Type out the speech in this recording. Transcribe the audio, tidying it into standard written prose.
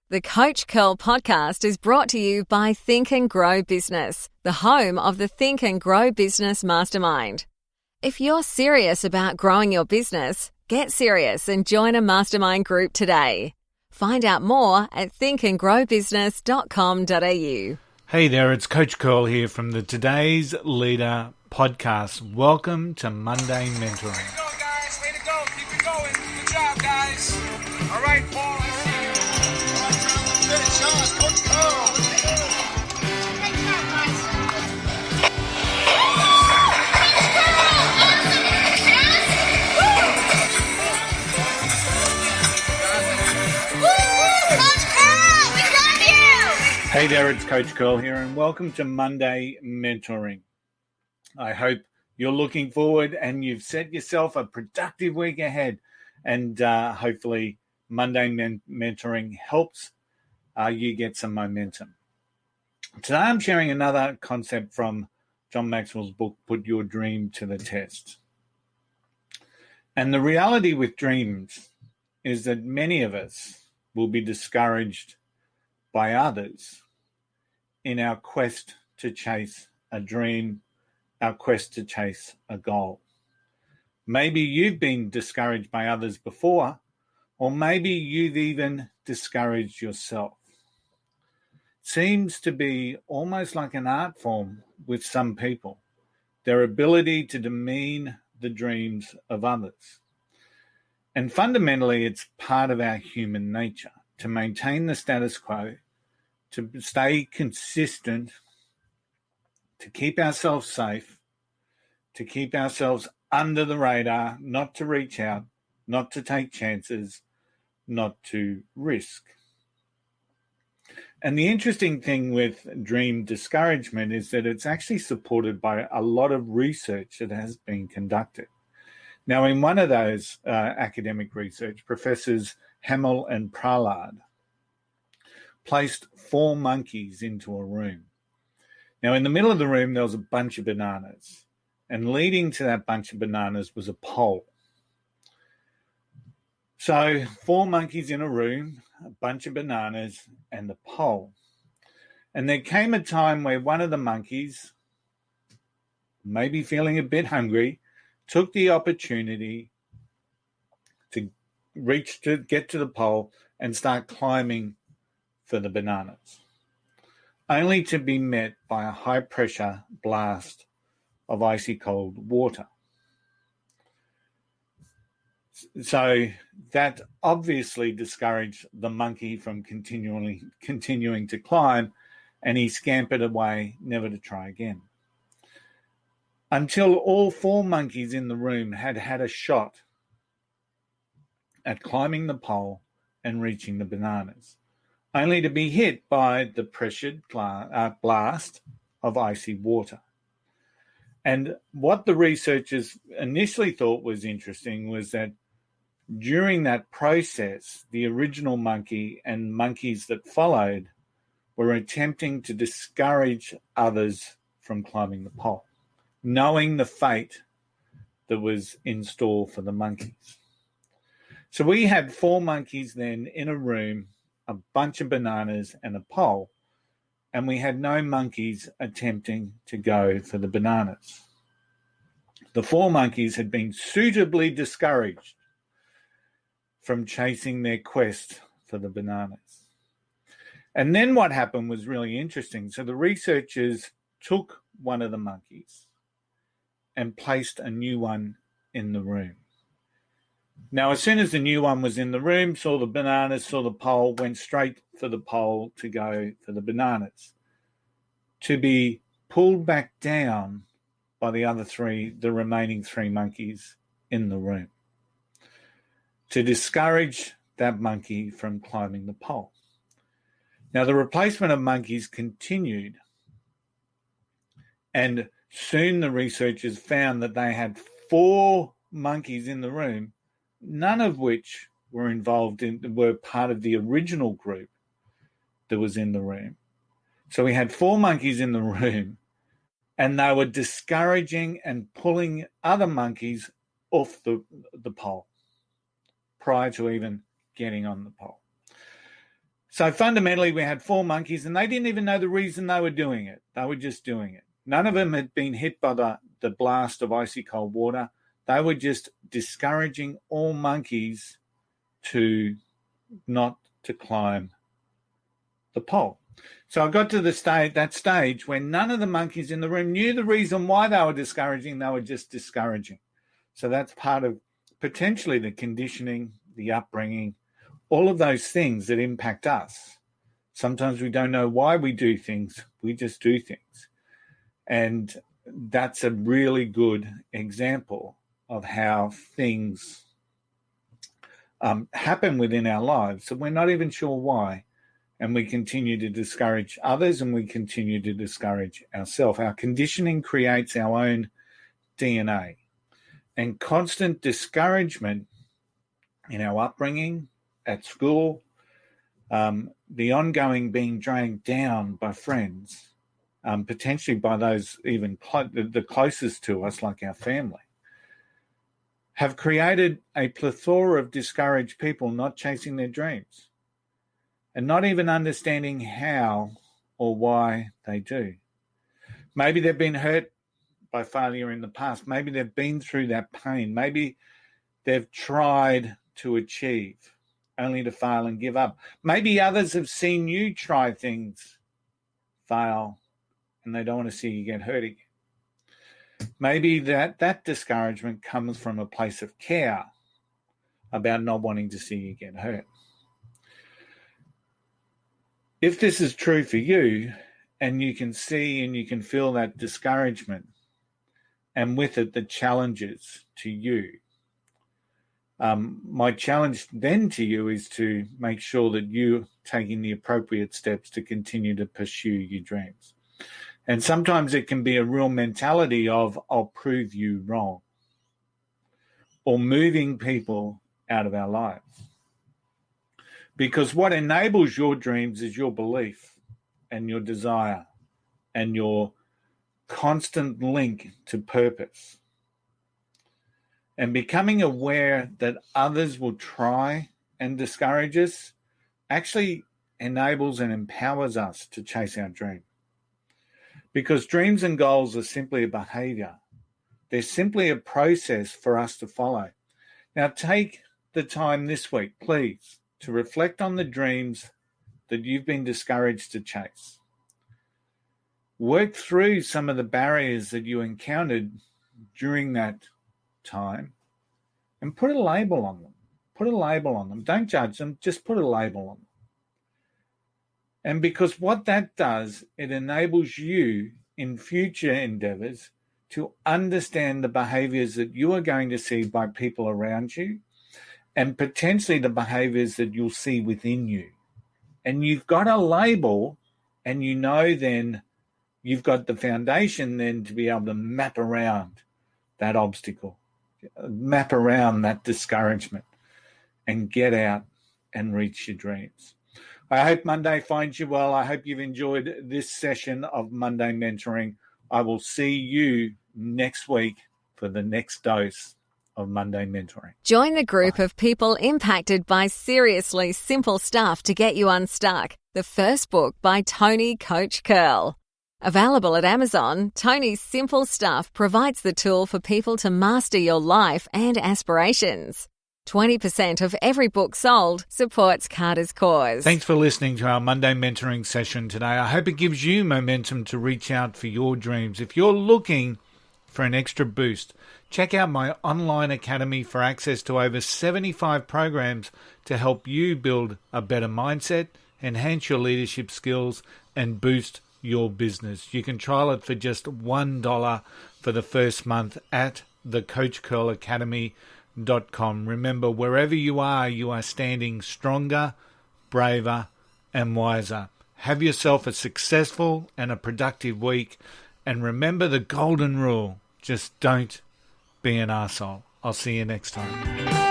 The Coach Curl podcast is brought to you by Think and Grow Business, the home of the Think and Grow Business Mastermind. If you're serious about growing your business, get serious and join a mastermind group today. Find out more at thinkandgrowbusiness.com.au. Hey there, it's Coach Curl here from the Today's Leader podcast. Welcome to Monday Mentoring. Way to go, guys. Way to go. Keep it going. Good job, guys. All right, Paul, I see you. Finish on. Coach Curl. Great job, guys. Coach Curl, we love you! Hey there, it's Coach Curl here, and welcome to Monday Mentoring. I hope you're looking forward and you've set yourself a productive week ahead, and hopefully Monday Mentoring helps you get some momentum. Today I'm sharing another concept from John Maxwell's book, Put Your Dream to the Test. And the reality with dreams is that many of us will be discouraged by others in our quest to chase a dream, our quest to chase a goal. Maybe you've been discouraged by others before, or maybe you've even discouraged yourself. Seems to be almost like an art form with some people, their ability to demean the dreams of others. And fundamentally, it's part of our human nature to maintain the status quo, to stay consistent, to keep ourselves safe, to keep ourselves under the radar, not to reach out, not to take chances, not to risk. And the interesting thing with dream discouragement is that it's actually supported by a lot of research that has been conducted. Now, in one of those academic research, Professors Hamel and Pralad placed 4 monkeys into a room. Now, in the middle of the room, there was a bunch of bananas, and leading to that bunch of bananas was a pole. So 4 monkeys in a room, a bunch of bananas, and the pole. And there came a time where one of the monkeys, maybe feeling a bit hungry, took the opportunity to get to the pole and start climbing for the bananas, only to be met by a high-pressure blast of icy cold water. So that obviously discouraged the monkey from continuing to climb, and he scampered away, never to try again. Until all 4 monkeys in the room had had a shot at climbing the pole and reaching the bananas, only to be hit by the pressured blast of icy water. And what the researchers initially thought was interesting was that during that process, the original monkey and monkeys that followed were attempting to discourage others from climbing the pole, knowing the fate that was in store for the monkeys. So we had 4 monkeys then in a room, a bunch of bananas and a pole, and we had no monkeys attempting to go for the bananas. The 4 monkeys had been suitably discouraged from chasing their quest for the bananas. And then what happened was really interesting. So the researchers took one of the monkeys and placed a new one in the room. Now, as soon as the new one was in the room, saw the bananas, saw the pole, went straight for the pole to go for the bananas, to be pulled back down by the remaining 3 monkeys in the room, to discourage that monkey from climbing the pole. Now, the replacement of monkeys continued, and soon the researchers found that they had 4 monkeys in the room, none of which were part of the original group that was in the room. So we had 4 monkeys in the room, and they were discouraging and pulling other monkeys off the pole prior to even getting on the pole. So fundamentally, we had 4 monkeys, and they didn't even know the reason they were doing it. They were just doing it. None of them had been hit by the blast of icy cold water. They were just discouraging all monkeys not to climb the pole. So I got to that stage where none of the monkeys in the room knew the reason why they were discouraging. They were just discouraging. So that's part of potentially the conditioning, the upbringing, all of those things that impact us. Sometimes we don't know why we do things. We just do things. And that's a really good example of how things happen within our lives. So we're not even sure why. And we continue to discourage others, and we continue to discourage ourselves. Our conditioning creates our own DNA. And constant discouragement in our upbringing, at school, the ongoing being dragged down by friends, potentially by those even the closest to us, like our family, have created a plethora of discouraged people not chasing their dreams and not even understanding how or why they do. Maybe they've been hurt by failure in the past. Maybe they've been through that pain. Maybe they've tried to achieve only to fail and give up. Maybe others have seen you try things, fail, and they don't want to see you get hurt again. Maybe that discouragement comes from a place of care about not wanting to see you get hurt. If this is true for you, and you can see and you can feel that discouragement, and with it the challenges to you, my challenge then to you is to make sure that you're taking the appropriate steps to continue to pursue your dreams. And sometimes it can be a real mentality of, I'll prove you wrong, or moving people out of our lives. Because what enables your dreams is your belief and your desire and your constant link to purpose. And becoming aware that others will try and discourage us actually enables and empowers us to chase our dream. Because dreams and goals are simply a behaviour. They're simply a process for us to follow. Now take the time this week, please, to reflect on the dreams that you've been discouraged to chase. Work through some of the barriers that you encountered during that time and put a label on them. Put a label on them. Don't judge them, just put a label on them. And because what that does, it enables you in future endeavors to understand the behaviors that you are going to see by people around you, and potentially the behaviors that you'll see within you. And you've got a label, and you know then you've got the foundation then to be able to map around that obstacle, map around that discouragement, and get out and reach your dreams. I hope Monday finds you well. I hope you've enjoyed this session of Monday Mentoring. I will see you next week for the next dose of Monday Mentoring. Join the group of people impacted by seriously simple stuff to get you unstuck. The first book by Tony Coach Curl. Available at Amazon, Tony's Simple Stuff provides the tool for people to master your life and aspirations. 20% of every book sold supports Carter's cause. Thanks for listening to our Monday Mentoring session today. I hope it gives you momentum to reach out for your dreams. If you're looking for an extra boost, check out my online academy for access to over 75 programs to help you build a better mindset, enhance your leadership skills, and boost your business. You can trial it for just $1 for the first month at thecoachcurlacademy.com. Remember, wherever you are standing stronger, braver, and wiser. Have yourself a successful and a productive week. And remember the golden rule, just don't be an arsehole. I'll see you next time.